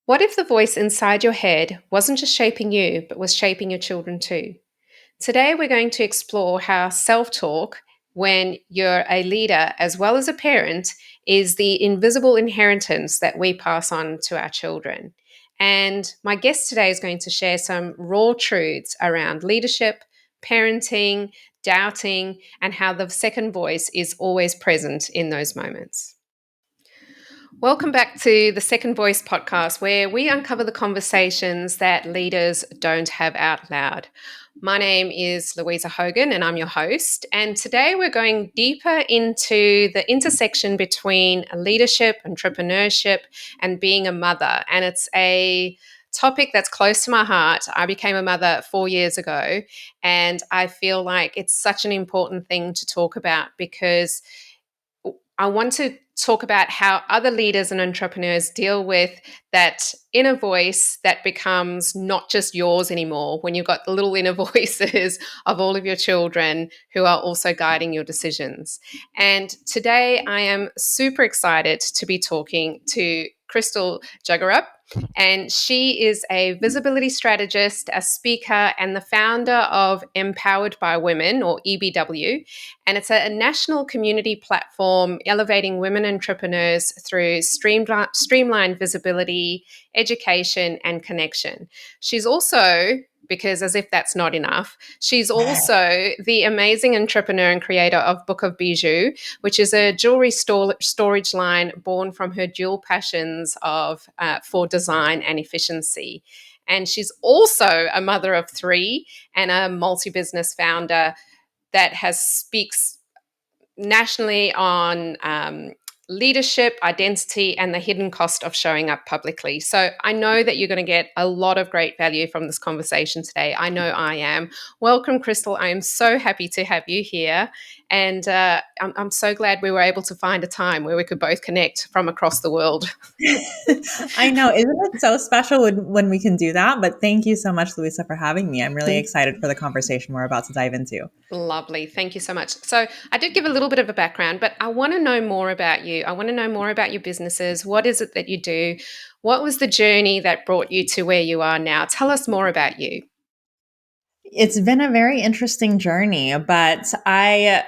What if the voice inside your head wasn't just shaping you, but was shaping your children too? Today, we're going to explore how self talk, when you're a leader as well as a parent, is the invisible inheritance that we pass on to our children. And my guest today is going to share some raw truths around leadership, parenting, doubting, and how the second voice is always present in those moments. Welcome back to the Second Voice podcast, where we uncover the conversations that leaders don't have out loud. My name is Louisa Hogan, and I'm your host. And today we're going deeper into the intersection between leadership, entrepreneurship, and being a mother. And it's a topic that's close to my heart. I became a mother 4 years ago, and I feel like it's such an important thing to talk about because I want to talk about how other leaders and entrepreneurs deal with that inner voice that becomes not just yours anymore when you've got the little inner voices of all of your children who are also guiding your decisions. And today I am super excited to be talking to Krystal Jugarap. And she is a visibility strategist, a speaker, and the founder of Empowered by Women, or EBW. And it's a national community platform elevating women entrepreneurs through streamlined visibility, education, and connection. She's also, because as if that's not enough, she's also the amazing entrepreneur and creator of BOOKofBIJOUX, which is a jewelry storage line born from her dual passions of for design and efficiency. And she's also a mother of three and a multi-business founder that speaks nationally on leadership, identity, and the hidden cost of showing up publicly. So I know that you're going to get a lot of great value from this conversation today. I know I am. Welcome, Krystal. I am so happy to have you here. And I'm so glad we were able to find a time where we could both connect from across the world. I know. Isn't it so special when we can do that? But thank you so much, Louisa, for having me. I'm really excited for the conversation we're about to dive into. Lovely. Thank you so much. So, I did give a little bit of a background, but I want to know more about you. I want to know more about your businesses. What is it that you do? What was the journey that brought you to where you are now? Tell us more about you. It's been a very interesting journey, but I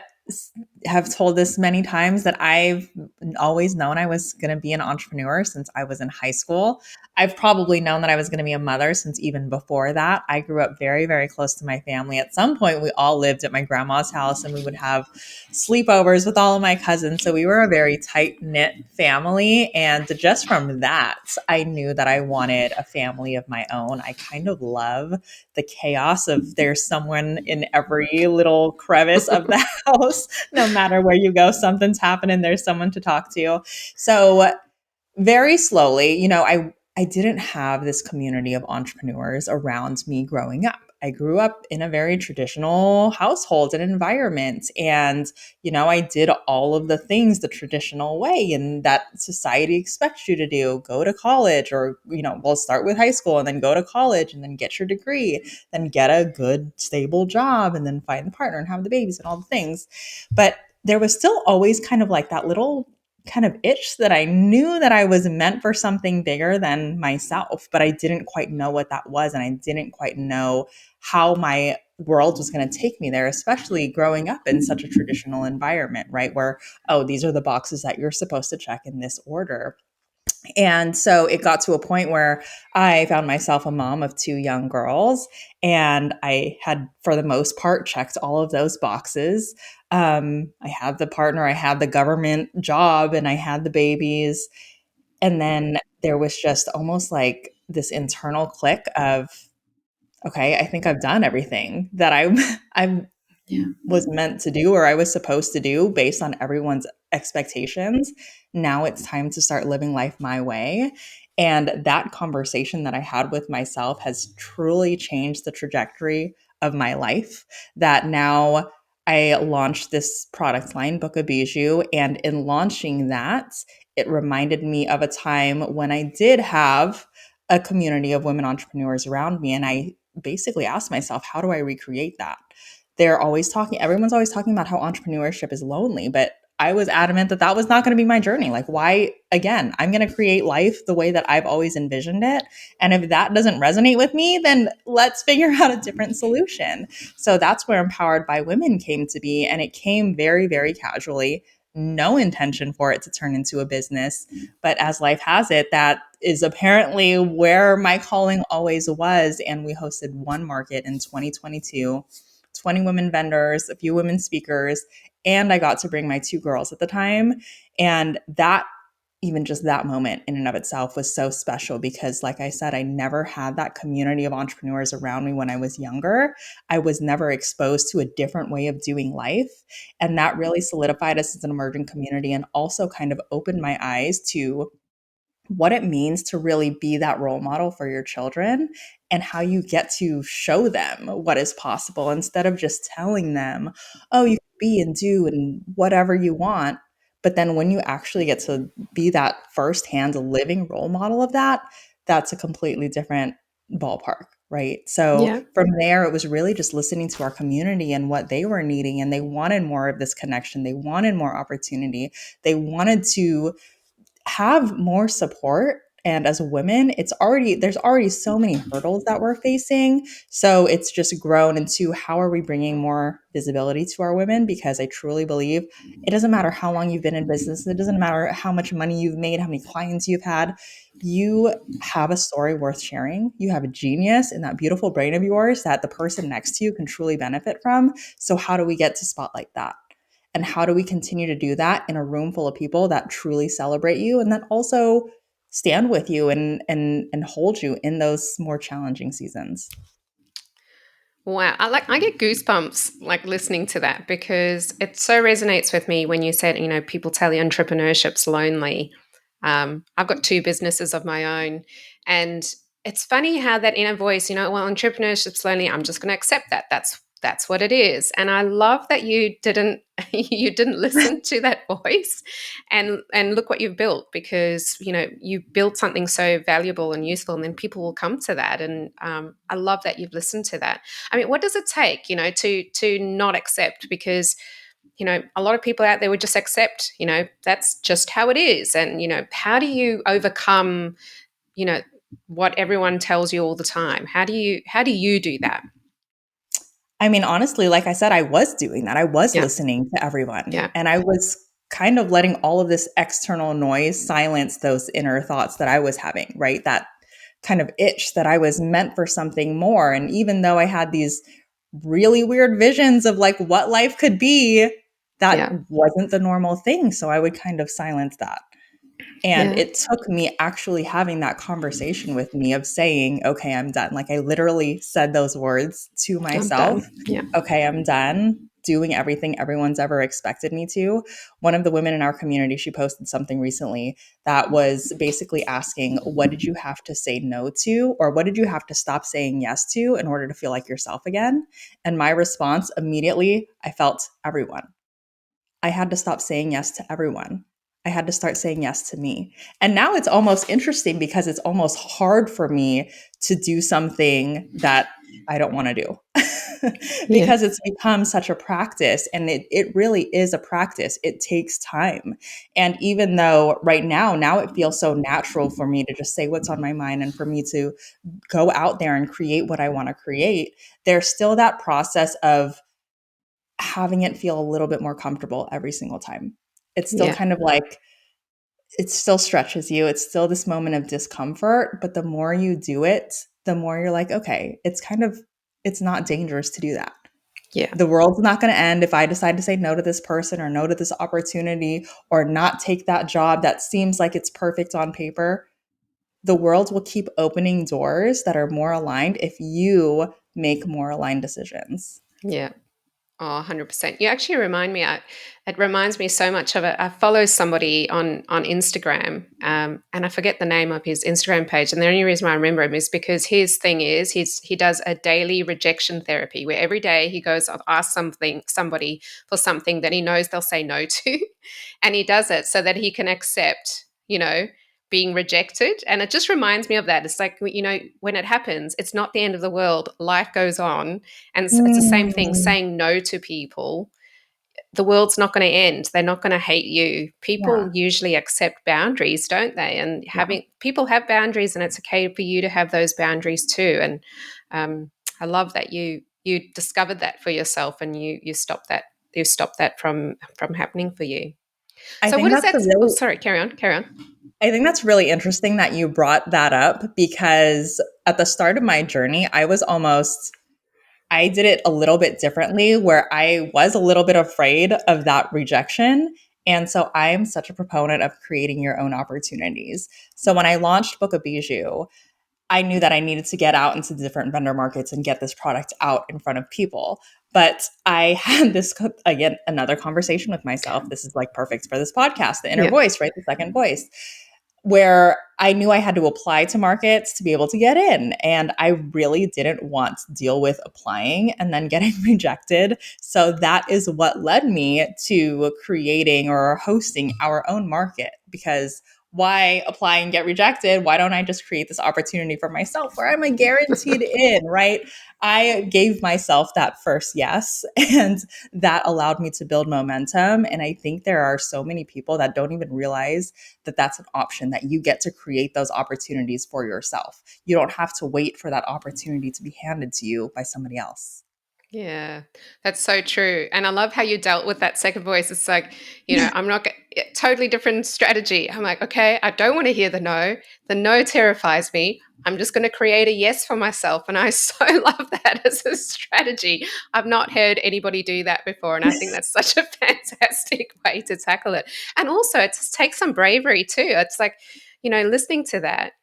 have told this many times that I've always known I was going to be an entrepreneur since I was in high school. I've probably known that I was going to be a mother since even before that. I grew up very, very close to my family. At some point, we all lived at my grandma's house and we would have sleepovers with all of my cousins. So we were a very tight knit family. And just from that, I knew that I wanted a family of my own. I kind of love the chaos of there's someone in every little crevice of the house. No matter where you go, something's happening. There's someone to talk to. So very slowly, I didn't have this community of entrepreneurs around me growing up. I grew up in a very traditional household and environment. And, I did all of the things the traditional way and that society expects you to do. Go to college or, we'll start with high school and then go to college and then get your degree, then get a good, stable job and then find the partner and have the babies and all the things. But there was still always kind of like that little kind of itch that I knew that I was meant for something bigger than myself, but I didn't quite know what that was. And I didn't quite know how my world was going to take me there, especially growing up in such a traditional environment, right? Where, oh, these are the boxes that you're supposed to check in this order. And so it got to a point where I found myself a mom of two young girls, and I had, for the most part, checked all of those boxes. I had the partner, I had the government job, and I had the babies. And then there was just almost like this internal click of, okay, I think I've done everything that I was meant to do or I was supposed to do based on everyone's expectations. Now it's time to start living life my way. And that conversation that I had with myself has truly changed the trajectory of my life. That now I launched this product line, Book of Bijou. And in launching that, it reminded me of a time when I did have a community of women entrepreneurs around me. And I basically asked myself, how do I recreate that? Everyone's always talking about how entrepreneurship is lonely, but I was adamant that that was not going to be my journey. Like, why, again, I'm going to create life the way that I've always envisioned it. And if that doesn't resonate with me, then let's figure out a different solution. So that's where Empowered by Women came to be. And it came very, very casually, no intention for it to turn into a business. But as life has it, that is apparently where my calling always was. And we hosted one market in 2022, 20 women vendors, a few women speakers, and I got to bring my two girls at the time. And that, even just that moment in and of itself was so special because, like I said, I never had that community of entrepreneurs around me when I was younger. I was never exposed to a different way of doing life. And that really solidified us as an emerging community and also kind of opened my eyes to what it means to really be that role model for your children and how you get to show them what is possible instead of just telling them, oh, you can be and do and whatever you want. But then when you actually get to be that firsthand living role model of that, that's a completely different ballpark, right? So Yeah. from there, it was really just listening to our community and what they were needing. And they wanted more of this connection. They wanted more opportunity. They wanted to have more support. And as women, there's already so many hurdles that we're facing. So it's just grown into how are we bringing more visibility to our women? Because I truly believe it doesn't matter how long you've been in business. It doesn't matter how much money you've made, how many clients you've had. You have a story worth sharing. You have a genius in that beautiful brain of yours that the person next to you can truly benefit from. So how do we get to spotlight that? And how do we continue to do that in a room full of people that truly celebrate you and that also stand with you and hold you in those more challenging seasons? Wow, I get goosebumps like listening to that because it so resonates with me when you said, people tell you entrepreneurship's lonely. I've got two businesses of my own, and it's funny how that inner voice, well, entrepreneurship's lonely. I'm just going to accept that. That's what it is. And I love that you didn't you didn't listen to that voice, and look what you've built because you built something so valuable and useful, and then people will come to that. And I love that you've listened to that. I mean, what does it take, to not accept? Because a lot of people out there would just accept, that's just how it is. And, how do you overcome, you know, what everyone tells you all the time? How do you do that? I mean, honestly, like I said, I was doing that. I was Yeah. listening to everyone Yeah. and I was kind of letting all of this external noise silence those inner thoughts that I was having, right? That kind of itch that I was meant for something more. And even though I had these really weird visions of like what life could be, that Yeah. wasn't the normal thing. So I would kind of silence that. And Yeah. it took me actually having that conversation with me of saying, okay, I'm done. Like I literally said those words to I'm done. myself. Yeah. Okay, I'm done doing everything everyone's ever expected me to. One of the women in our community, she posted something recently that was basically asking, what did you have to say no to? Or what did you have to stop saying yes to in order to feel like yourself again? And my response immediately, I felt everyone. I had to stop saying yes to everyone. I had to start saying yes to me. And now it's almost interesting because it's almost hard for me to do something that I don't want to do Yeah. because it's become such a practice and it really is a practice. It takes time. And even though right now it feels so natural for me to just say what's on my mind and for me to go out there and create what I want to create, there's still that process of having it feel a little bit more comfortable every single time. It's still Yeah. kind of like it still stretches you. It's still this moment of discomfort, but the more you do it, the more you're like, okay, it's not dangerous to do that. Yeah. The world's not going to end if I decide to say no to this person or no to this opportunity or not take that job that seems like it's perfect on paper. The world will keep opening doors that are more aligned if you make more aligned decisions. Yeah. Oh, 100%. You actually remind me, it reminds me so much of it. I follow somebody on Instagram, and I forget the name of his Instagram page. And the only reason why I remember him is because his thing is he does a daily rejection therapy where every day he goes and asks somebody for something that he knows they'll say no to. And he does it so that he can accept, being rejected. And it just reminds me of that. It's like, when it happens, it's not the end of the world. Life goes on, and it's the same thing Mm. saying no to people. the world's not going to end. They're not going to hate you. People Yeah. usually accept boundaries, don't they? And Yeah. having people have boundaries, and it's okay for you to have those boundaries too. And I love that you discovered that for yourself, and you stopped that from happening for you. I So what think is that's that? a Oh, really sorry. Carry on. Carry on. I think that's really interesting that you brought that up because at the start of my journey, I did it a little bit differently where I was a little bit afraid of that rejection. And so I'm such a proponent of creating your own opportunities. So when I launched Book of Bijou, I knew that I needed to get out into the different vendor markets and get this product out in front of people. But I had this, again, another conversation with myself. This is like perfect for this podcast, the inner Yeah. voice, right? The second voice, where I knew I had to apply to markets to be able to get in. And I really didn't want to deal with applying and then getting rejected. So that is what led me to creating or hosting our own market, because why apply and get rejected? Why don't I just create this opportunity for myself where I'm a guaranteed in, right? I gave myself that first yes, and that allowed me to build momentum. And I think there are so many people that don't even realize that that's an option, that you get to create those opportunities for yourself. You don't have to wait for that opportunity to be handed to you by somebody else. Yeah, that's so true. And I love how you dealt with that second voice. It's like, I'm not totally different strategy. I'm like, okay, I don't want to hear the no. The no terrifies me. I'm just going to create a yes for myself. And I so love that as a strategy. I've not heard anybody do that before. And I think that's such a fantastic way to tackle it. And also, it just takes some bravery too. It's like, listening to that,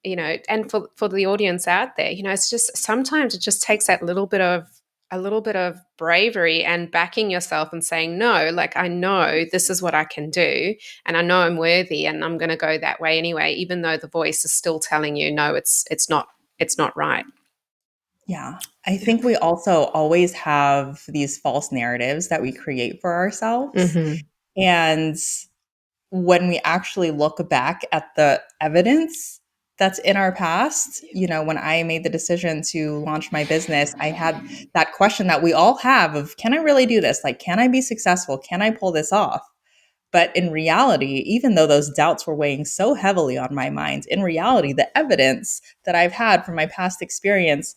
and for the audience out there, it's just sometimes it just takes that a little bit of bravery and backing yourself and saying no, like, I know this is what I can do, and I know I'm worthy, and I'm going to go that way anyway, even though the voice is still telling you no, it's not right. Yeah. I think we also always have these false narratives that we create for ourselves. Mm-hmm. And when we actually look back at the evidence that's in our past, when I made the decision to launch my business, I had that question that we all have of, can I really do this? Like, can I be successful? Can I pull this off? But in reality, even though those doubts were weighing so heavily on my mind, in reality, the evidence that I've had from my past experience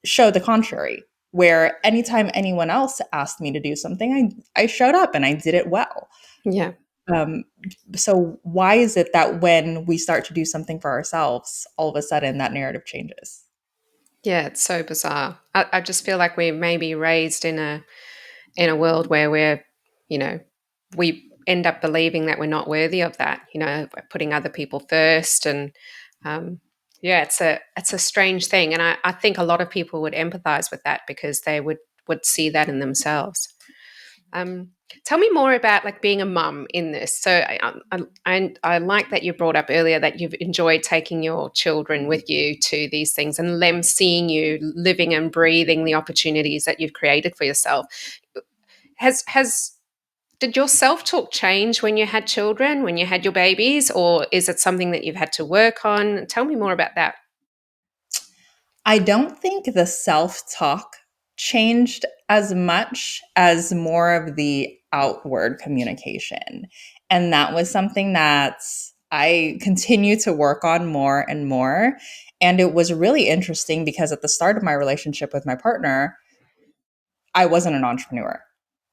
showed the contrary. Where anytime anyone else asked me to do something, I showed up and I did it well. Yeah. Um, so why is it that when we start to do something for ourselves, all of a sudden that narrative changes? Yeah, it's so bizarre. I just feel like we're maybe raised in a world where you know, we end up believing that we're not worthy of that. Putting other people first, and yeah, it's a strange thing, and I think a lot of people would empathize with that because they would see that in themselves. Um, Tell me more about like being a mum in this. So I like that you brought up earlier that you've enjoyed taking your children with you to these things and them seeing you living and breathing the opportunities that you've created for yourself. Has did your self-talk change when you had children, when you had your babies, or is it something that you've had to work on? Tell me more about that. I don't think the self talk changed as much as more of the outward communication. And that was something that I continue to work on more and more. And it was really interesting because at the start of my relationship with my partner, I wasn't an entrepreneur.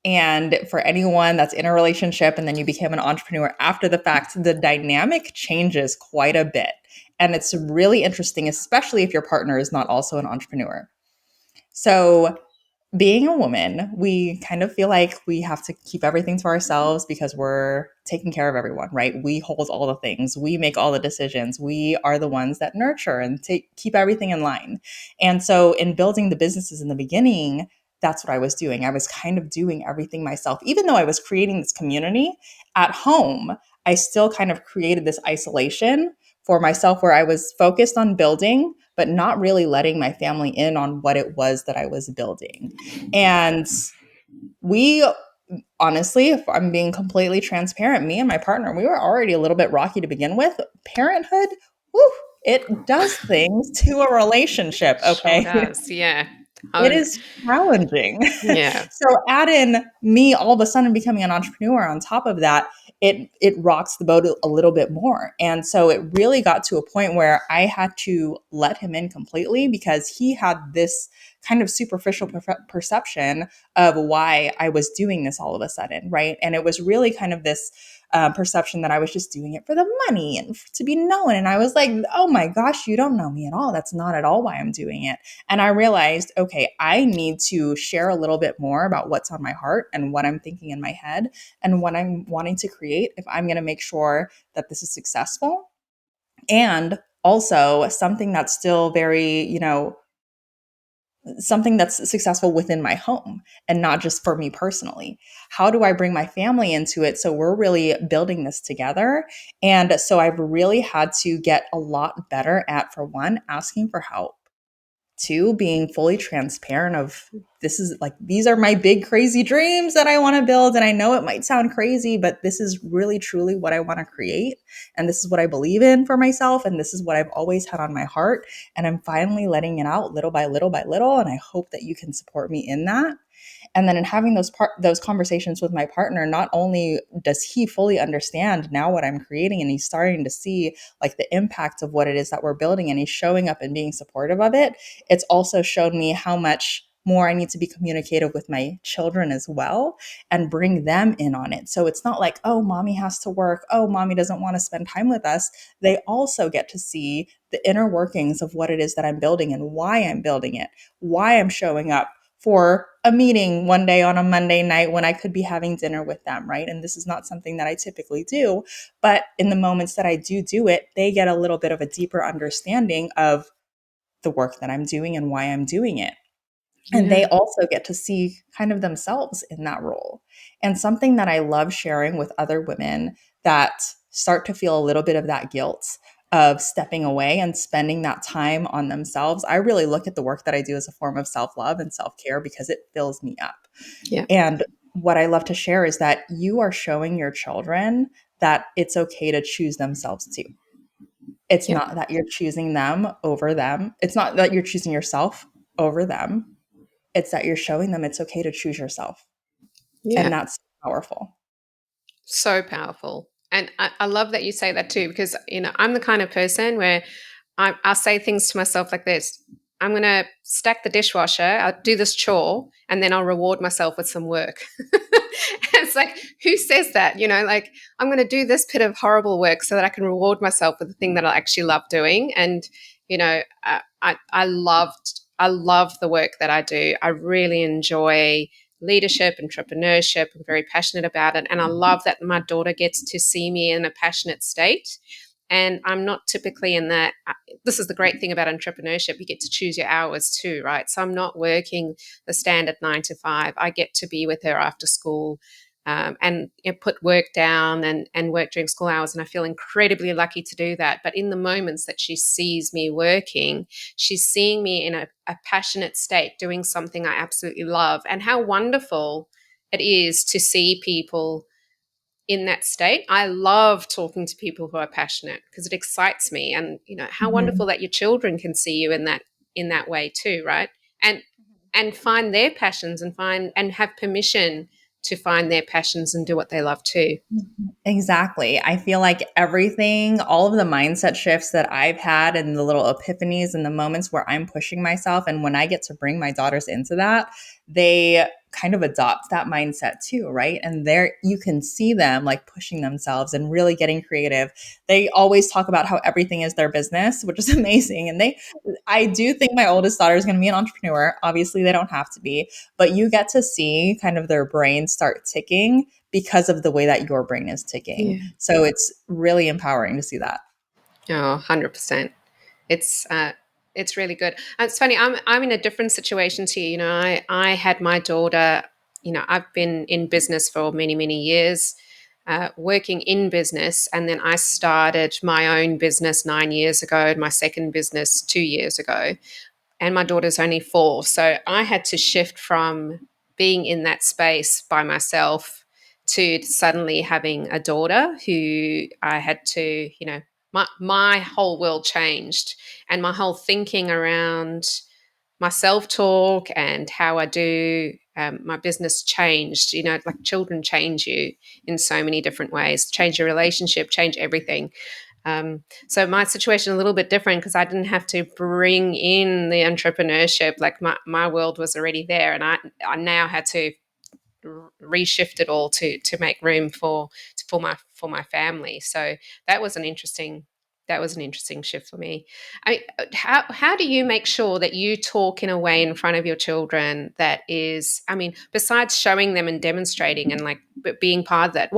And for anyone that's in a relationship and then you became an entrepreneur after the fact, the dynamic changes quite a bit. And it's really interesting, especially if your partner is not also an entrepreneur. So being a woman, we kind of feel like we have to keep everything to ourselves because we're taking care of everyone, right? We hold all the things, we make all the decisions, we are the ones that nurture and keep everything in line. And so, in building the businesses in the beginning, that's what I was doing. I was kind of doing everything myself, even though I was creating this community at home. I still kind of created this isolation for myself where I was focused on building, but not really letting my family in on what it was that I was building. And we, honestly, if I'm being completely transparent, me and my partner, we were already a little bit rocky to begin with. Parenthood, whew, it does things to a relationship, Sure okay? does. Yeah. It Oh, is challenging. yeah. So add in me all of a sudden becoming an entrepreneur on top of that, it rocks the boat a little bit more. And so it really got to a point where I had to let him in completely because he had this kind of superficial perception of why I was doing this all of a sudden, right? And it was really kind of this perception that I was just doing it for the money and to be known. And I was like, oh my gosh, you don't know me at all. That's not at all why I'm doing it. And I realized, okay, I need to share a little bit more about what's on my heart and what I'm thinking in my head and what I'm wanting to create if I'm going to make sure that this is successful. And also something that's still very, something that's successful within my home and not just for me personally. How do I bring my family into it so we're really building this together? And so I've really had to get a lot better at, for one, asking for help. Two, being fully transparent of this is like, these are my big crazy dreams that I want to build. And I know it might sound crazy, but this is really truly what I want to create. And this is what I believe in for myself. And this is what I've always had on my heart. And I'm finally letting it out little by little by little. And I hope that you can support me in that. And then in having those conversations with my partner, not only does he fully understand now what I'm creating and he's starting to see like the impact of what it is that we're building and he's showing up and being supportive of it, it's also shown me how much more I need to be communicative with my children as well and bring them in on it. So it's not like, oh, mommy has to work. Oh, mommy doesn't want to spend time with us. They also get to see the inner workings of what it is that I'm building and why I'm building it, why I'm showing up for a meeting one day on a Monday night when I could be having dinner with them, right? And this is not something that I typically do, but in the moments that I do it, they get a little bit of a deeper understanding of the work that I'm doing and why I'm doing it. And they Yeah. also get to see kind of themselves in that role. And something that I love sharing with other women that start to feel a little bit of that guilt of stepping away and spending that time on themselves. I really look at the work that I do as a form of self love and self care because it fills me up. Yeah. And what I love to share is that you are showing your children that it's okay to choose themselves too. It's Yeah. not that you're choosing them over them. It's not that you're choosing yourself over them. It's that you're showing them it's okay to choose yourself. And Yeah. that's powerful. So powerful. And I love that you say that too, because, I'm the kind of person where I'll say things to myself like this. I'm going to stack the dishwasher, I'll do this chore, and then I'll reward myself with some work. It's like, who says that? Like, I'm going to do this bit of horrible work so that I can reward myself with the thing that I actually love doing. And, I love the work that I do. I really enjoy leadership, entrepreneurship. I'm very passionate about it. And I love that my daughter gets to see me in a passionate state. And I'm not typically in that. This is the great thing about entrepreneurship. You get to choose your hours too, right? So I'm not working the standard 9 to 5. I get to be with her after school, and put work down and work during school hours. And I feel incredibly lucky to do that. But in the moments that she sees me working, she's seeing me in a passionate state doing something I absolutely love. And how wonderful it is to see people in that state. I love talking to people who are passionate because it excites me. And how Mhm. wonderful that your children can see you in that way too, right? And and find their passions and have permission to find their passions and do what they love too. Exactly. I feel like everything, all of the mindset shifts that I've had and the little epiphanies and the moments where I'm pushing myself, and when I get to bring my daughters into that, they kind of adopt that mindset too, right? And there you can see them like pushing themselves and really getting creative. They always talk about how everything is their business, which is amazing. And I do think my oldest daughter is going to be an entrepreneur. Obviously, they don't have to be, but you get to see kind of their brains start ticking because of the way that your brain is ticking. Yeah. So it's really empowering to see that. Oh, 100%. It's really good. And it's funny, I'm in a different situation to you. I had my daughter, I've been in business for many, many years, working in business, and then I started my own business 9 years ago, and my second business 2 years ago. And my daughter's only 4. So I had to shift from being in that space by myself to suddenly having a daughter who I had to, my whole world changed, and my whole thinking around my self-talk and how I do my business changed. Like children change you in so many different ways, change your relationship, change everything. So my situation a little bit different because I didn't have to bring in the entrepreneurship. Like my world was already there, and I now had to reshift it all to make room for my family. So that was an interesting shift for me. How do you make sure that you talk in a way in front of your children that is, besides showing them and demonstrating and like being part of that,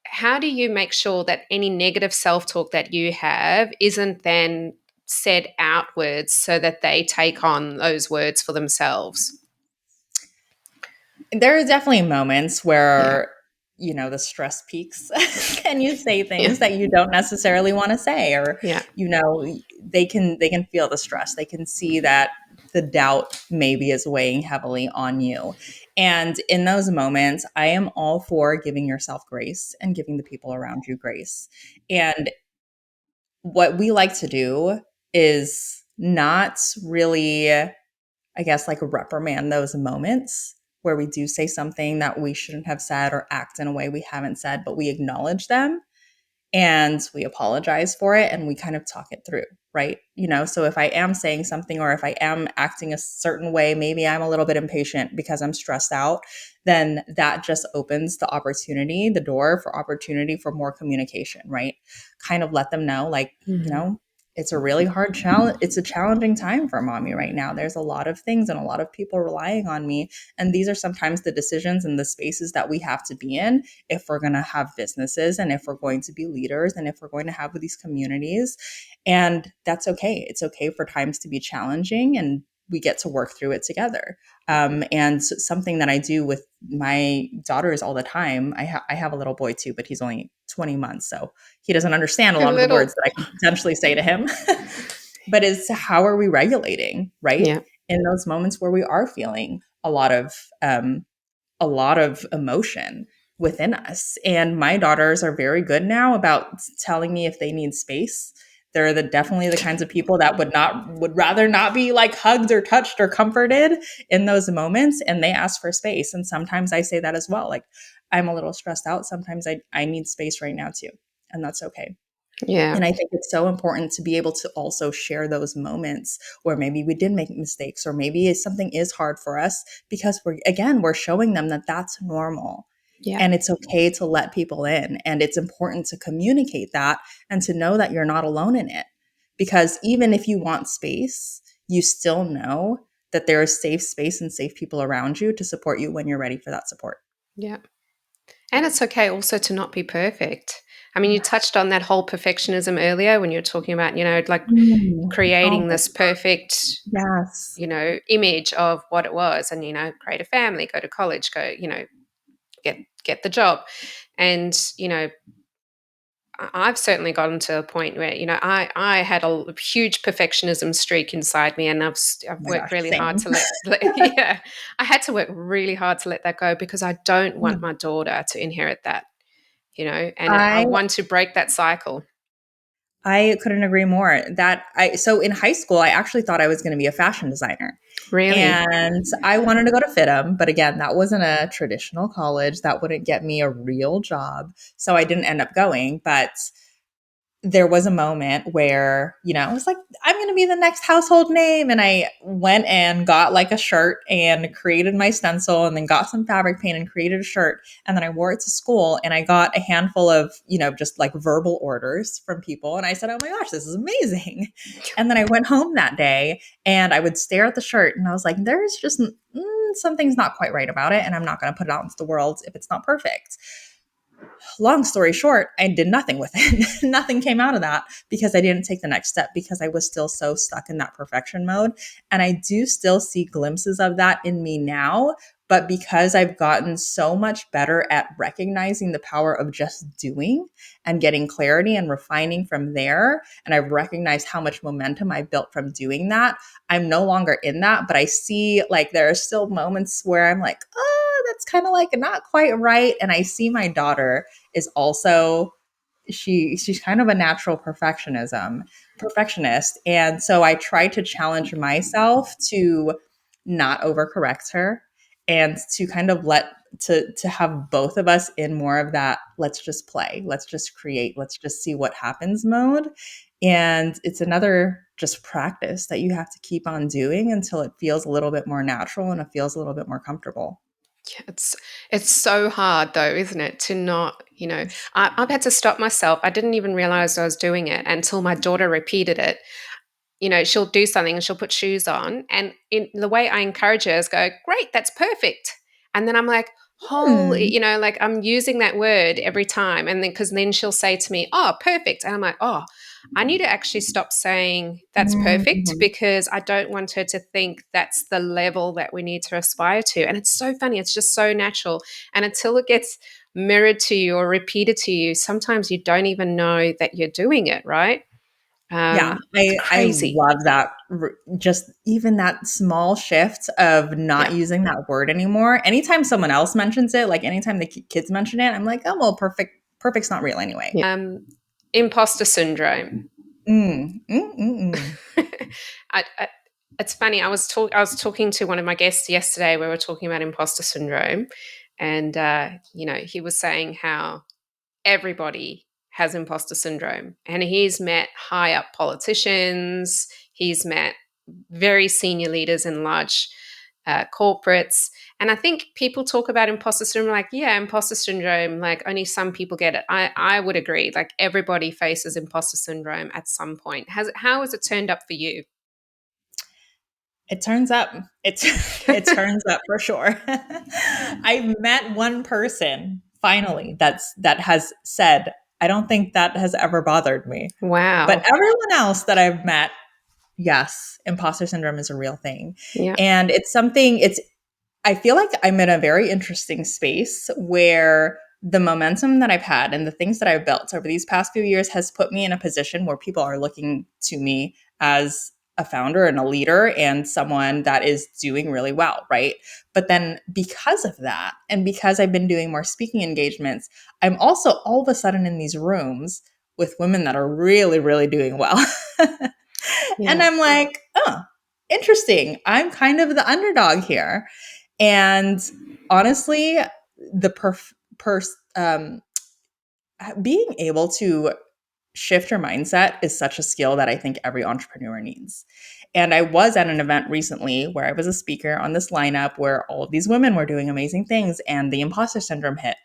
how do you make sure that any negative self-talk that you have isn't then said outwards so that they take on those words for themselves? There are definitely moments Yeah. where, the stress peaks and you say Yeah. things that you don't necessarily want to say, or, Yeah. they can feel the stress. They can see that the doubt maybe is weighing heavily on you. And in those moments, I am all for giving yourself grace and giving the people around you grace. And what we like to do is not really, I guess, like reprimand those moments where we do say something that we shouldn't have said or act in a way we haven't said, but we acknowledge them and we apologize for it and we kind of talk it through, right? So if I am saying something or if I am acting a certain way, maybe I'm a little bit impatient because I'm stressed out, then that just opens the door for opportunity for more communication, right? Kind of let them know, like, Mhm. it's a really hard challenge. It's a challenging time for mommy right now. There's a lot of things and a lot of people relying on me. And these are sometimes the decisions and the spaces that we have to be in if we're going to have businesses and if we're going to be leaders and if we're going to have these communities. And that's okay. It's okay for times to be challenging and we get to work through it together. And something that I do with my daughters all the time, I have a little boy too, but he's only 20 months. So he doesn't understand a A lot of the words little. that I can potentially say to him. But is how are we regulating, right? Yeah. In those moments where we are feeling a lot of emotion within us. And my daughters are very good now about telling me if they need space. They're definitely the kinds of people that would rather not be like hugged or touched or comforted in those moments, and they ask for space. And sometimes I say that as well. Like, I'm a little stressed out. Sometimes I need space right now too. And that's okay. Yeah. And I think it's so important to be able to also share those moments where maybe we did make mistakes or maybe something is hard for us, because we're showing them that that's normal Yeah. and it's okay to let people in. And it's important to communicate that and to know that you're not alone in it. Because even if you want space, you still know that there is safe space and safe people around you to support you when you're ready for that support. Yeah. And it's okay also to not be perfect. You Yes. touched on that whole perfectionism earlier when you were talking about, like Oh creating my this perfect, yes. image of what it was and, create a family, go to college, go, get the job. And, I've certainly gotten to a point where, I had a huge perfectionism streak inside me, and I've Oh my worked gosh. really hard Same. to yeah, I had to work really hard to let that go because I don't want my daughter to inherit that, and I I want to break that cycle. I couldn't agree more. So in high school, I actually thought I was going to be a fashion designer. Really? And I wanted to go to FITM, but again, that wasn't a traditional college. That wouldn't get me a real job. So I didn't end up going. But there was a moment where, I was like, I'm going to be the next household name. And I went and got like a shirt and created my stencil and then got some fabric paint and created a shirt. And then I wore it to school and I got a handful of, just like verbal orders from people. And I said, oh my gosh, this is amazing. And then I went home that day and I would stare at the shirt and I was like, there's just something's not quite right about it. And I'm not going to put it out into the world if it's not perfect. Long story short, I did nothing with it. Nothing came out of that because I didn't take the next step because I was still so stuck in that perfection mode. And I do still see glimpses of that in me now. But because I've gotten so much better at recognizing the power of just doing and getting clarity and refining from there, and I've recognized how much momentum I built from doing that, I'm no longer in that. But I see like there are still moments where I'm like, oh, that's kind of like not quite right. And I see my daughter is also she's kind of a natural perfectionist. And so I try to challenge myself to not overcorrect her and to kind of to have both of us in more of that, let's just play, let's just create, let's just see what happens mode. And it's another just practice that you have to keep on doing until it feels a little bit more natural and it feels a little bit more comfortable. Yeah, it's so hard though, isn't it, to not, I've had to stop myself. I didn't even realize I was doing it until my daughter repeated it. She'll do something and she'll put shoes on. And in the way I encourage her is go, great, that's perfect. And then I'm like, holy, Hmm. like I'm using that word every time. And then, because then she'll say to me, oh, perfect. And I'm like, oh, I need to actually stop saying that's perfect Mhm. because I don't want her to think that's the level that we need to aspire to. And it's so funny. It's just so natural. And until it gets mirrored to you or repeated to you, sometimes you don't even know that you're doing it, right? Yeah, It's I crazy. love that. Just even that small shift of not Yeah. using that word anymore. Anytime someone else mentions it, like anytime the kids mention it, I'm like, oh well, perfect's not real anyway. Yeah. Imposter syndrome. Mm, mm, mm, mm. I, it's funny. I was talking to one of my guests yesterday. We were talking about imposter syndrome, and he was saying how everybody has imposter syndrome, and he's met high up politicians. He's met very senior leaders in large corporates. And I think people talk about imposter syndrome like, yeah, imposter syndrome, like only some people get it. I would agree. Like everybody faces imposter syndrome at some point. How has it turned up for you? It turns up. It's it turns up for sure. I've met one person finally that has said, I don't think that has ever bothered me. But Wow. everyone else that I've met, yes, imposter syndrome is a real thing. Yeah. And it's I feel like I'm in a very interesting space where the momentum that I've had and the things that I've built over these past few years has put me in a position where people are looking to me as a founder and a leader and someone that is doing really well, right? But then because of that, and because I've been doing more speaking engagements, I'm also all of a sudden in these rooms with women that are really, really doing well. And Yeah. I'm like, oh, interesting. I'm kind of the underdog here. And honestly, the being able to shift your mindset is such a skill that I think every entrepreneur needs. And I was at an event recently where I was a speaker on this lineup where all of these women were doing amazing things, and the imposter syndrome hit.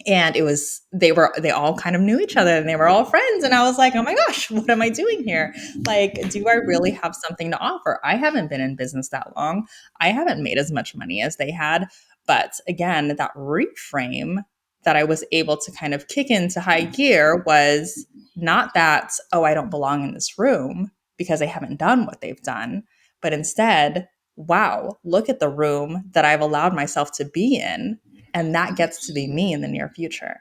And it was they all kind of knew each other and they were all friends, and I was like, oh my gosh, what am I doing here? Like, do I really have something to offer? I haven't been in business that long. I haven't made as much money as they had. But again, that reframe that I was able to kind of kick into high gear was not that, oh, I don't belong in this room because I haven't done what they've done, but instead, wow, look at the room that I've allowed myself to be in, and that gets to be me in the near future.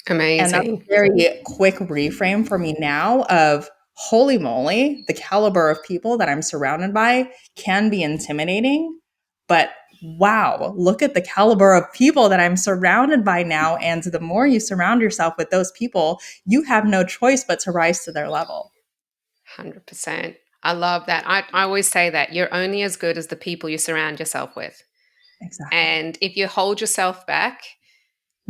And that's Amazing. a very quick reframe for me now of, holy moly, the caliber of people that I'm surrounded by can be intimidating, but wow, look at the caliber of people that I'm surrounded by now. And the more you surround yourself with those people, you have no choice but to rise to their level. 100%. I love that. I always say that you're only as good as the people you surround yourself with. Exactly. And if you hold yourself back,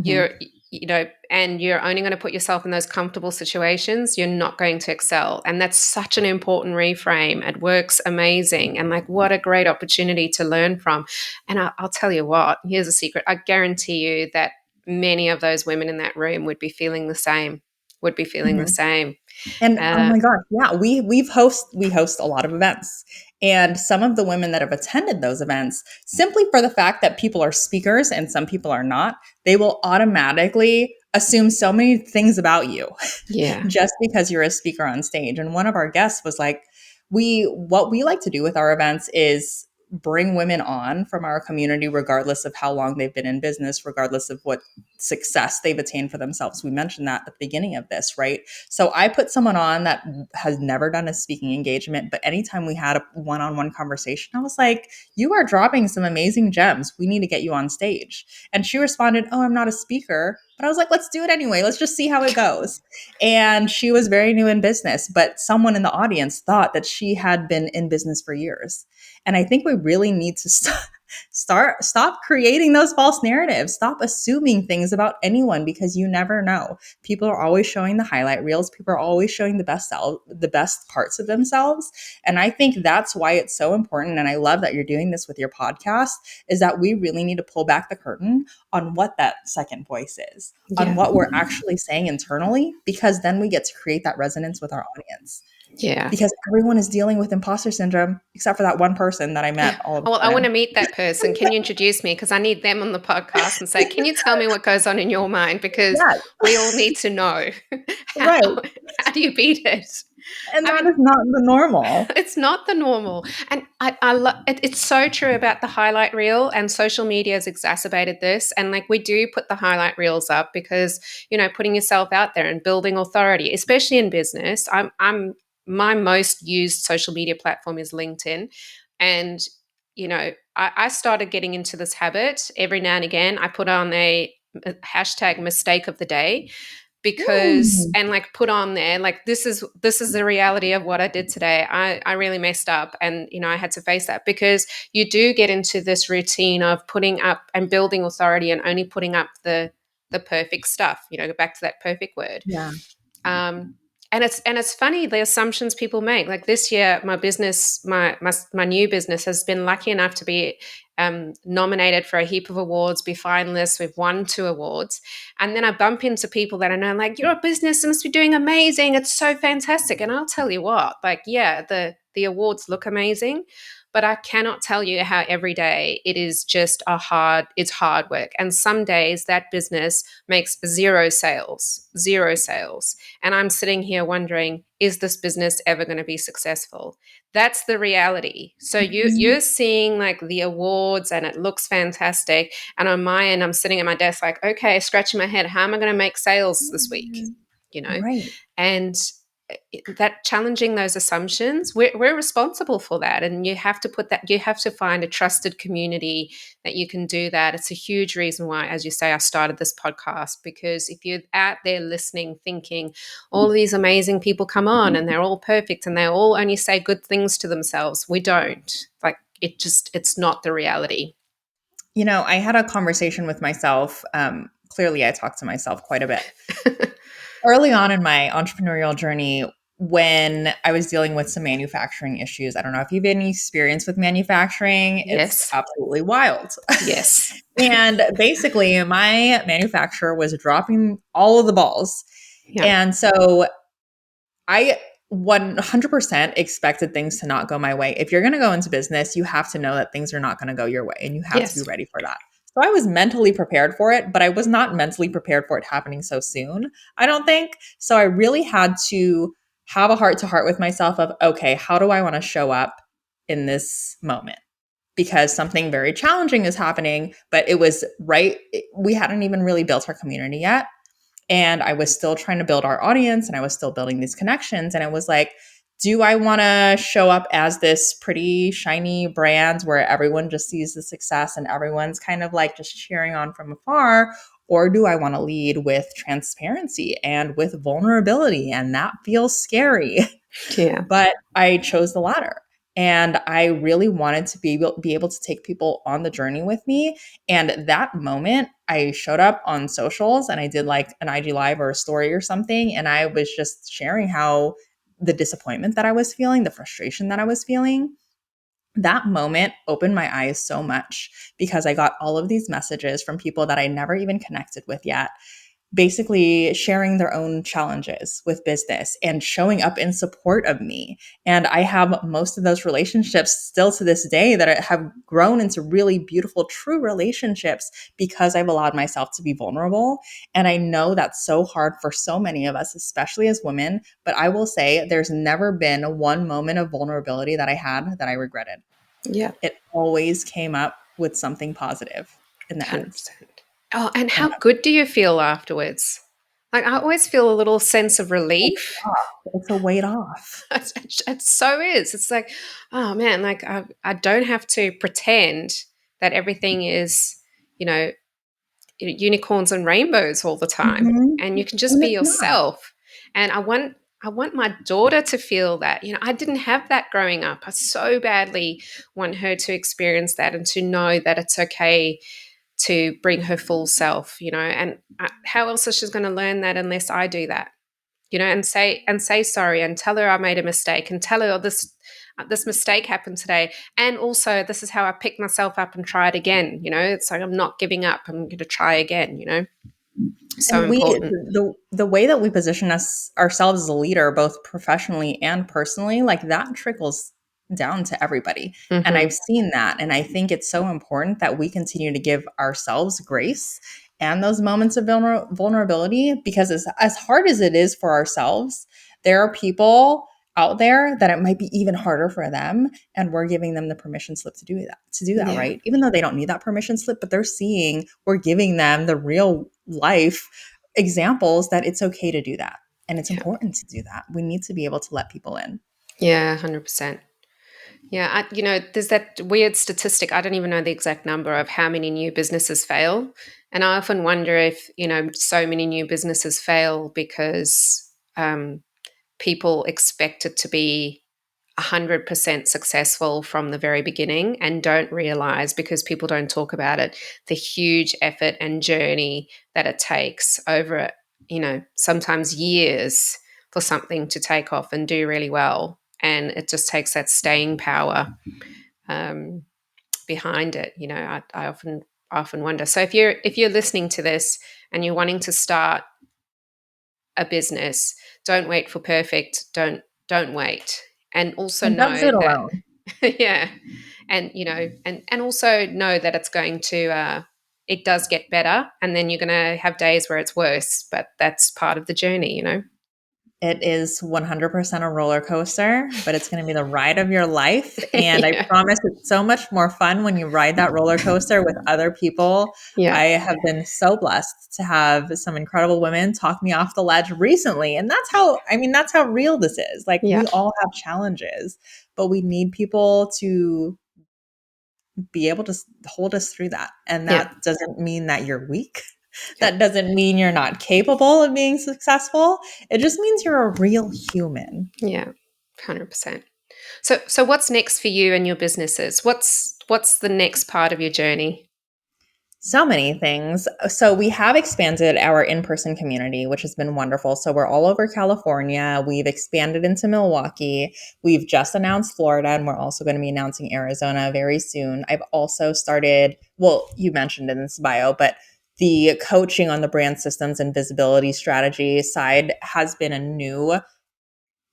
you're, Mhm. and you're only going to put yourself in those comfortable situations, you're not going to excel. And that's such an important reframe. It works amazing. And like, what a great opportunity to learn from. And I'll tell you what, here's a secret. I guarantee you that many of those women in that room would be feeling the same, would be feeling the Mhm. same. And oh Uh, my gosh, yeah, we host a lot of events. And some of the women that have attended those events, simply for the fact that people are speakers and some people are not, they will automatically assume so many things about you yeah. just because you're a speaker on stage. And one of our guests was like, we what we like to do with our events is bring women on from our community regardless of how long they've been in business, regardless of what success they've attained for themselves. We mentioned that at the beginning of this, right? So I put someone on that has never done a speaking engagement, but anytime we had a one-on-one conversation, I was like, you are dropping some amazing gems. We need to get you on stage. And she responded, oh, I'm not a speaker, But I was like, let's do it anyway. Let's just see how it goes. And she was very new in business, but someone in the audience thought that she had been in business for years. And I think we really need to stop creating those false narratives. Stop assuming things about anyone because you never know. People are always showing the highlight reels. People are always showing the best parts of themselves. And I think that's why it's so important. And I love that you're doing this with your podcast, is that we really need to pull back the curtain on what that second voice is, on Yeah. what we're actually saying internally, because then we get to create that resonance with our audience. Yeah. Because everyone is dealing with imposter syndrome, except for that one person that I met all of Well, a I want to sudden. meet that person. Can you introduce me? Because I need them on the podcast and say, can you tell me what goes on in your mind? Because Yeah, we all need to know how, right. how do you beat it? And I that mean, is not the normal. it's not the normal. And it's so true about the highlight reel, and social media has exacerbated this. And like, we do put the highlight reels up because, putting yourself out there and building authority, especially in business. My most used social media platform is LinkedIn. And, I started getting into this habit. Every now and again, I put on a hashtag mistake of the day, because Mm. and like put on there, like, this is the reality of what I did today. I really messed up, and I had to face that, because you do get into this routine of putting up and building authority and only putting up the perfect stuff, go back to that perfect word. Yeah. um, and it's funny, the assumptions people make. Like this year, my business, my new business, has been lucky enough to be nominated for a heap of awards, be finalists. We've won 2 awards, and then I bump into people that I know, like, your business must be doing amazing. It's so fantastic, and I'll tell you what, like, yeah, the awards look amazing, but I cannot tell you how every day it is just it's hard work. And some days that business makes zero sales. And I'm sitting here wondering, is this business ever going to be successful? That's the reality. So you're seeing like the awards and it looks fantastic. And on my end, I'm sitting at my desk like, okay, scratching my head, how am I going to make sales this week? You know? Right. And that challenging those assumptions, we're responsible for that. And you have to find a trusted community that you can do that. It's a huge reason why, as you say, I started this podcast, because if you're out there listening thinking all of these amazing people come on and they're all perfect and they all only say good things to themselves, we don't. Like, it's not the reality. I had a conversation with myself. Clearly, I talk to myself quite a bit. Early on in my entrepreneurial journey, when I was dealing with some manufacturing issues, I don't know if you've any experience with manufacturing. It's Yes. absolutely wild. Yes. And basically, my manufacturer was dropping all of the balls. Yeah. And so I 100% expected things to not go my way. If you're going to go into business, you have to know that things are not going to go your way, and you have to be Yes. ready for that. So I was mentally prepared for it, but I was not mentally prepared for it happening so soon, I don't think. So I really had to have a heart to heart with myself of, okay, how do I want to show up in this moment? Because something very challenging is happening, but it was right. We hadn't even really built our community yet. And I was still trying to build our audience and I was still building these connections. And I was like, do I want to show up as this pretty shiny brand where everyone just sees the success and everyone's kind of like just cheering on from afar? Or do I want to lead with transparency and with vulnerability? And that feels scary. Yeah. But I chose the latter. And I really wanted to be able to take people on the journey with me. And that moment, I showed up on socials and I did like an IG live or a story or something. And I was just sharing how the disappointment that I was feeling, the frustration that I was feeling. That moment opened my eyes so much because I got all of these messages from people that I never even connected with yet, basically sharing their own challenges with business and showing up in support of me. And I have most of those relationships still to this day that have grown into really beautiful, true relationships because I've allowed myself to be vulnerable. And I know that's so hard for so many of us, especially as women. But I will say there's never been one moment of vulnerability that I had that I regretted. Yeah. It always came up with something positive in the end. 100%. Oh, and And how good do you feel afterwards? Like, I always feel a little sense of relief. it's a weight off. It so is. It's like, oh man, like, I don't have to pretend that everything is, you know, unicorns and rainbows all the time, Mhm. and you can just And be it's not. yourself. And I want my daughter to feel that. I didn't have that growing up. I so badly want her to experience that and to know that it's okay to bring her full self. And how else is she going to learn that unless I do that? And say sorry and tell her I made a mistake and tell her, oh, this mistake happened today, and also this is how I pick myself up and try it again. It's like I'm not giving up. I'm going to try again. So And important. the way that we position ourselves as a leader, both professionally and personally, like that trickles down to everybody. And Hmm. I've seen that. And I think it's so important that we continue to give ourselves grace and those moments of vulnerability, because as hard as it is for ourselves, there are people out there that it might be even harder for them, and we're giving them the permission slip to do that, Yeah. right? Even though they don't need that permission slip, but they're seeing, we're giving them the real life examples that it's okay to do that. And it's Yeah. important to do that. We need to be able to let people in. Yeah. 100%. Yeah. There's that weird statistic. I don't even know the exact number of how many new businesses fail. And I often wonder if, so many new businesses fail because people expect it to be 100% successful from the very beginning and don't realize, because people don't talk about it, the huge effort and journey that it takes over, sometimes years for something to take off and do really well. And it just takes that staying power um, behind it. I often wonder. So if you're listening to this and you're wanting to start a business, don't wait for perfect. Don't wait. And also And don't do know it that alone. yeah. And also know that it's going to it does get better, and then you're going to have days where it's worse, but that's part of the journey. It is 100% a roller coaster, but it's going to be the ride of your life. And I Yeah. promise it's so much more fun when you ride that roller coaster with other people. Yeah. I have been so blessed to have some incredible women talk me off the ledge recently. And that's how real this is. Like, Yeah. we all have challenges, but we need people to be able to hold us through that. And Yeah. that doesn't mean that you're weak. Yeah. That doesn't mean you're not capable of being successful. It just means you're a real human. Yeah. 100%. So what's next for you and your businesses? What's the next part of your journey? So many things. So we have expanded our in-person community, which has been wonderful. So we're all over California. We've expanded into Milwaukee. We've just announced Florida, and we're also going to be announcing Arizona very soon. I've also started, well, you mentioned in this bio, but the coaching on the brand systems and visibility strategy side has been a new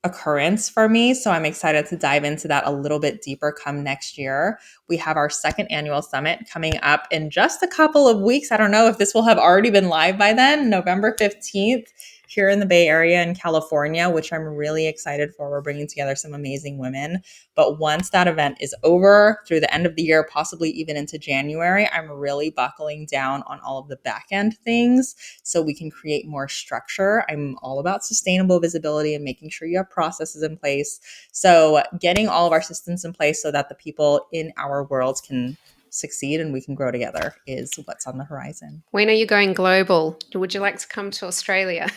occurrence for me. So I'm excited to dive into that a little bit deeper come next year. We have our second annual summit coming up in just a couple of weeks. I don't know if this will have already been live by then, November 15th, here in the Bay Area in California, which I'm really excited for. We're bringing together some amazing women. But once that event is over through the end of the year, possibly even into January, I'm really buckling down on all of the back end things so we can create more structure. I'm all about sustainable visibility and making sure you have processes in place. So getting all of our systems in place so that the people in our worlds can succeed and we can grow together is what's on the horizon. When are you going global? Would you like to come to Australia?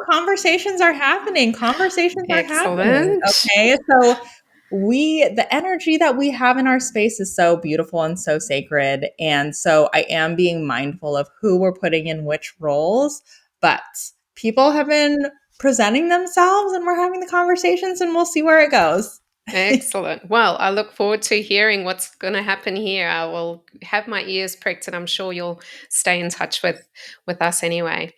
Conversations are happening. Conversations are happening. Excellent. Okay. So the energy that we have in our space is so beautiful and so sacred. And so I am being mindful of who we're putting in which roles, but people have been presenting themselves and we're having the conversations and we'll see where it goes. Excellent. Well, I look forward to hearing what's going to happen here. I will have my ears pricked, and I'm sure you'll stay in touch with us anyway.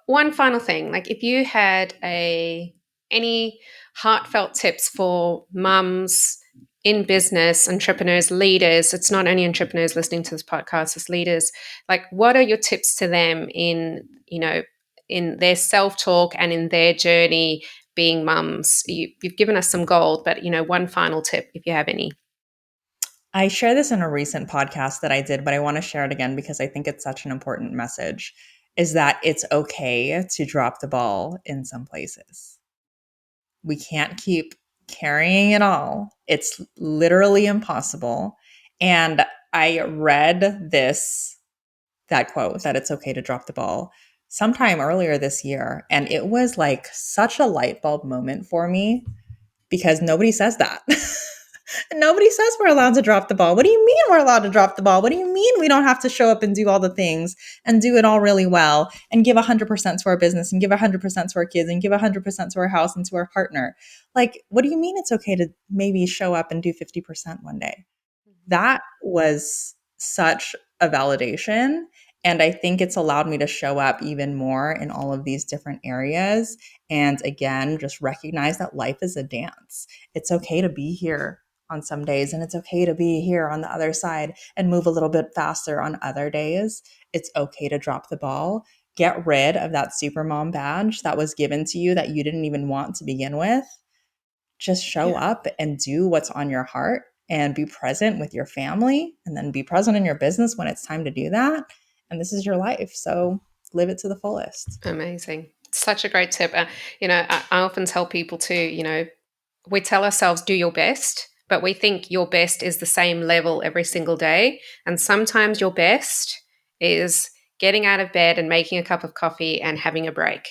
One final thing, like if you had any heartfelt tips for mums in business, entrepreneurs, leaders, it's not only entrepreneurs listening to this podcast, it's leaders, like what are your tips to them in their self-talk and in their journey being mums? You've given us some gold, but one final tip if you have any. I share this in a recent podcast that I did, but I want to share it again because I think it's such an important message, is that it's okay to drop the ball in some places. We can't keep carrying it all. It's literally impossible. And I read this that quote that it's okay to drop the ball sometime earlier this year. And it was like such a light bulb moment for me because nobody says that. Nobody says we're allowed to drop the ball. What do you mean we're allowed to drop the ball? What do you mean we don't have to show up and do all the things and do it all really well and give 100% to our business and give 100% to our kids and give 100% to our house and to our partner? Like, what do you mean it's okay to maybe show up and do 50% one day? That was such a validation. And I think it's allowed me to show up even more in all of these different areas. And again, just recognize that life is a dance. It's okay to be here on some days, and it's okay to be here on the other side and move a little bit faster on other days. It's okay to drop the ball. Get rid of that supermom badge that was given to you that you didn't even want to begin with. Just show up and do what's on your heart and be present with your family, and then be present in your business when it's time to do that. And this is your life. So live it to the fullest. Amazing. Such a great tip. I often tell people to, we tell ourselves, do your best, but we think your best is the same level every single day. And sometimes your best is getting out of bed and making a cup of coffee and having a break.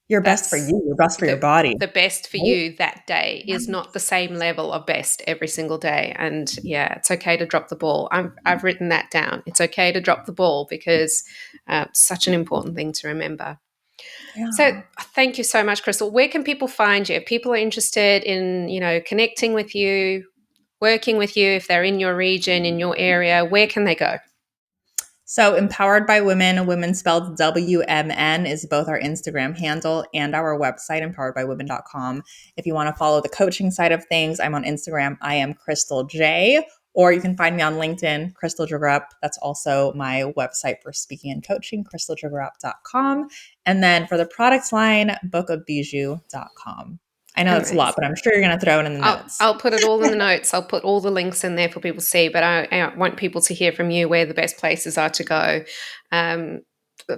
Your best for you, your best for your body. The best for you that day is not the same level of best every single day. And yeah, it's okay to drop the ball. I've written that down. It's okay to drop the ball because such an important thing to remember. Yeah. So thank you so much, Krystal. Where can people find you? If people are interested in, connecting with you, working with you, if they're in your region, in your area, where can they go? So Empowered by Women, women spelled WMN, is both our Instagram handle and our website, empoweredbywomn.com. If you want to follow the coaching side of things, I'm on Instagram. I am Krystal J. Or you can find me on LinkedIn, Krystal Jugarap. That's also my website for speaking and coaching, krystaljugarap.com. And then for the products line, BOOKofBIJOUX.com. I know that's a lot, but I'm sure you're going to throw it in the notes. I'll put it all in the notes. I'll put all the links in there for people to see, but I want people to hear from you where the best places are to go.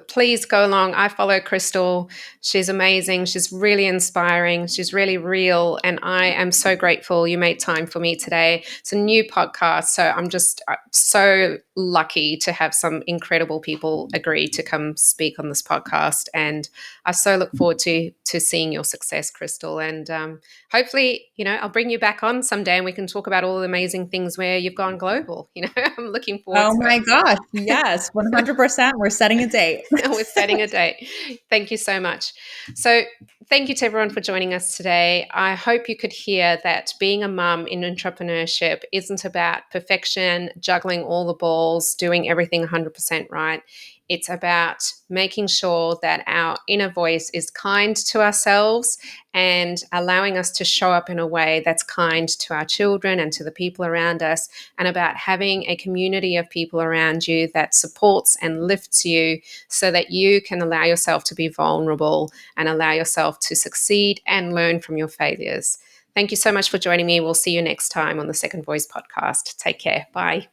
Please go along. I follow Krystal. She's amazing. She's really inspiring. She's really real. And I am so grateful you made time for me today. It's a new podcast. So I'm just so lucky to have some incredible people agree to come speak on this podcast. And I so look forward to seeing your success, Krystal. And hopefully, I'll bring you back on someday and we can talk about all the amazing things where you've gone global. I'm looking forward to it. Oh my gosh. Yes, 100%. We're setting a date. We're setting a date. Thank you so much. So thank you to everyone for joining us today. I hope you could hear that being a mum in entrepreneurship isn't about perfection, juggling all the balls, doing everything 100% right. It's about making sure that our inner voice is kind to ourselves and allowing us to show up in a way that's kind to our children and to the people around us, and about having a community of people around you that supports and lifts you so that you can allow yourself to be vulnerable and allow yourself to succeed and learn from your failures. Thank you so much for joining me. We'll see you next time on the Second Voice podcast. Take care. Bye.